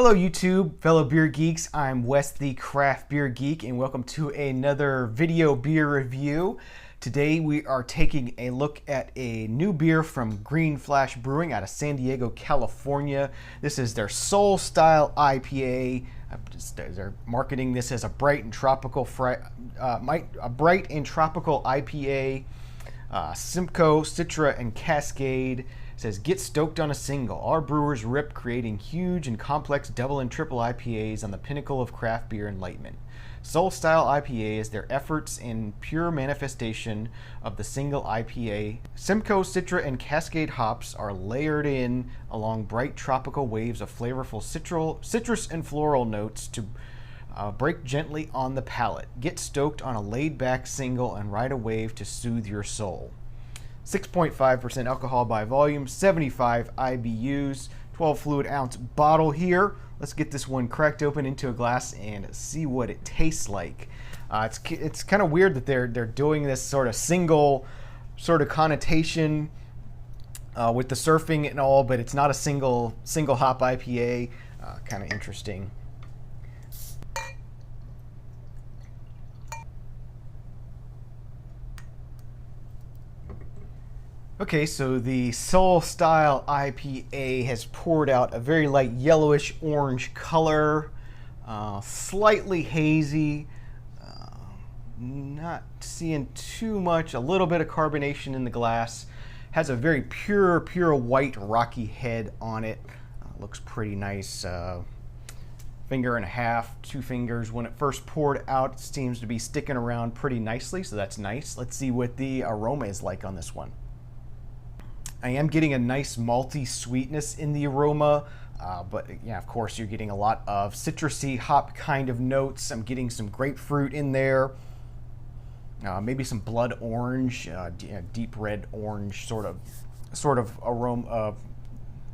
Hello YouTube, fellow beer geeks. I'm Wes the Craft Beer Geek and welcome to another video beer review. Today we are taking a look at a new beer from Green Flash Brewing out of San Diego, California. This is their Soul Style IPA. They're marketing this as a bright and tropical IPA. Simcoe, Citra, and Cascade. It says, get stoked on a single. Our brewers rip creating huge and complex double and triple IPAs on the pinnacle of craft beer enlightenment. Soul Style IPA is their efforts in pure manifestation of the single IPA. Simcoe, Citra, and Cascade hops are layered in along bright tropical waves of flavorful citrus and floral notes to break gently on the palate. Get stoked on a laid-back single and ride a wave to soothe your soul. 6.5% alcohol by volume, 75 IBUs, 12 fluid ounce bottle here. Let's get this one cracked open into a glass and see what it tastes like. It's kind of weird that they're doing this sort of single sort of connotation with the surfing and all, but it's not a single hop IPA. Kind of interesting. Okay, so the Soul Style IPA has poured out a very light yellowish orange color, slightly hazy, not seeing too much, a little bit of carbonation in the glass, has a very pure white rocky head on it, looks pretty nice, finger and a half, 2 fingers. When it first poured out, it seems to be sticking around pretty nicely, so that's nice. Let's see what the aroma is like on this one. I am getting a nice malty sweetness in the aroma, but yeah, of course you're getting a lot of citrusy hop kind of notes. I'm getting some grapefruit in there, maybe some blood orange, deep red orange sort of aroma,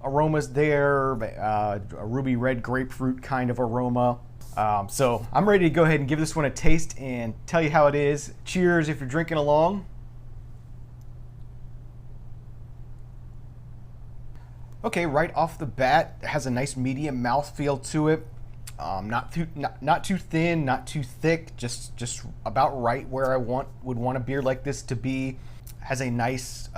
aromas there, a ruby red grapefruit kind of aroma. So I'm ready to go ahead and give this one a taste and tell you how it is. Cheers if you're drinking along. Okay, right off the bat, it has a nice medium mouthfeel to it. Not too thin, not too thick, just about right where I would want a beer like this to be. Has a nice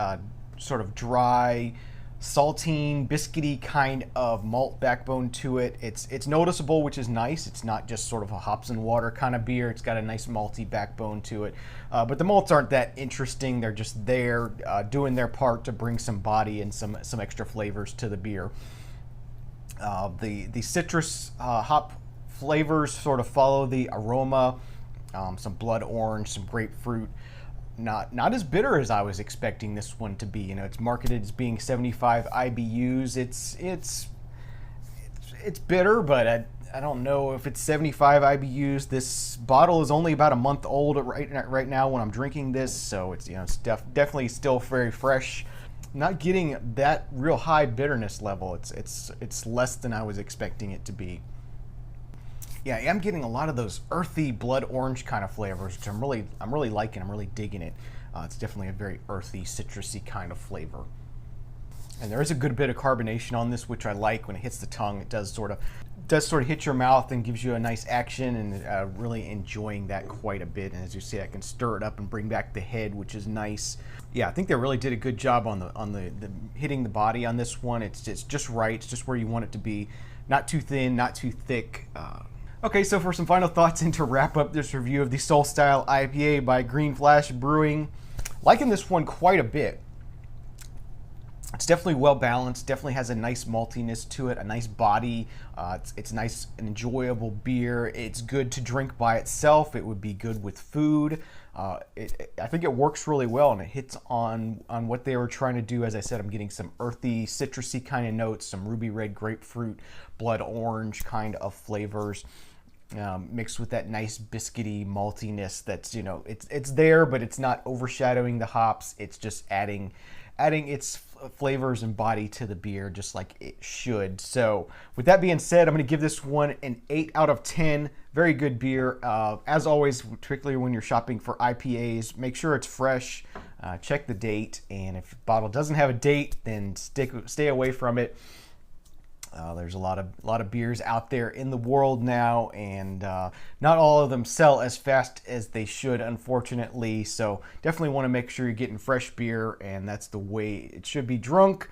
sort of dry, saltine, biscuity kind of malt backbone to it. It's noticeable, which is nice. It's not just sort of a hops and water kind of beer. It's got a nice malty backbone to it. But the malts aren't that interesting. They're just there doing their part to bring some body and some extra flavors to the beer. The citrus hop flavors sort of follow the aroma. Some blood orange, some grapefruit. Not as bitter as I was expecting this one to be. You know, it's marketed as being 75 IBUs. It's bitter, but I don't know if it's 75 IBUs. This bottle is only about a month old right now when I'm drinking this, so it's it's definitely still very fresh. Not getting that real high bitterness level. It's less than I was expecting it to be. Yeah, I'm getting a lot of those earthy blood orange kind of flavors, which I'm really liking. I'm really digging it. It's definitely a very earthy, citrusy kind of flavor. And there is a good bit of carbonation on this, which I like. When it hits the tongue, it does sort of hit your mouth and gives you a nice action, and really enjoying that quite a bit. And as you see, I can stir it up and bring back the head, which is nice. Yeah, I think they really did a good job on the hitting the body on this one. It's just right. It's just where you want it to be. Not too thin, not too thick. Okay, so for some final thoughts and to wrap up this review of the Soul Style IPA by Green Flash Brewing, liking this one quite a bit. It's definitely well balanced, definitely has a nice maltiness to it, a nice body. It's nice and enjoyable beer. It's good to drink by itself. It would be good with food. I think it works really well, and it hits on what they were trying to do. As I said, I'm getting some earthy, citrusy kind of notes, some ruby red grapefruit, blood orange kind of flavors. Mixed with that nice biscuity maltiness that's, it's there, but it's not overshadowing the hops. It's just adding its flavors and body to the beer just like it should. So with that being said, I'm going to give this one an 8 out of 10. Very good beer. As always, particularly when you're shopping for IPAs, make sure it's fresh. Check the date, and if the bottle doesn't have a date, then stay away from it. There's a lot of beers out there in the world now, and not all of them sell as fast as they should, unfortunately. So definitely want to make sure you're getting fresh beer, and that's the way it should be drunk.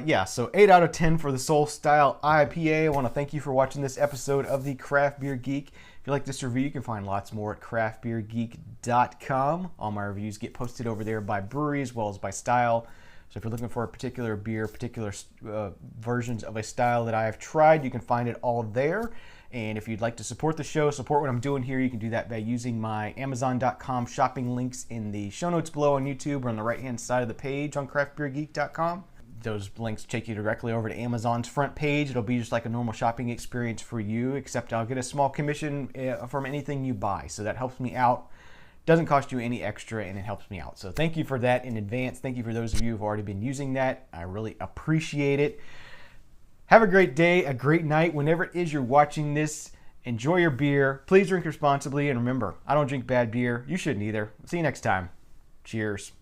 Yeah, so 8 out of 10 for the Soul Style IPA. I want to thank you for watching this episode of the Craft Beer Geek. If you like this review, you can find lots more at craftbeergeek.com. All my reviews get posted over there by brewery as well as by style. So if you're looking for a particular beer, particular versions of a style that I have tried, you can find it all there. And if you'd like to support the show, support what I'm doing here, you can do that by using my Amazon.com shopping links in the show notes below on YouTube or on the right-hand side of the page on craftbeergeek.com. Those links take you directly over to Amazon's front page. It'll be just like a normal shopping experience for you, except I'll get a small commission from anything you buy. So that helps me out. Doesn't cost you any extra, and it helps me out. So thank you for that in advance. Thank you for those of you who've already been using that. I really appreciate it. Have a great day, a great night. Whenever it is you're watching this, enjoy your beer. Please drink responsibly. And remember, I don't drink bad beer. You shouldn't either. See you next time. Cheers.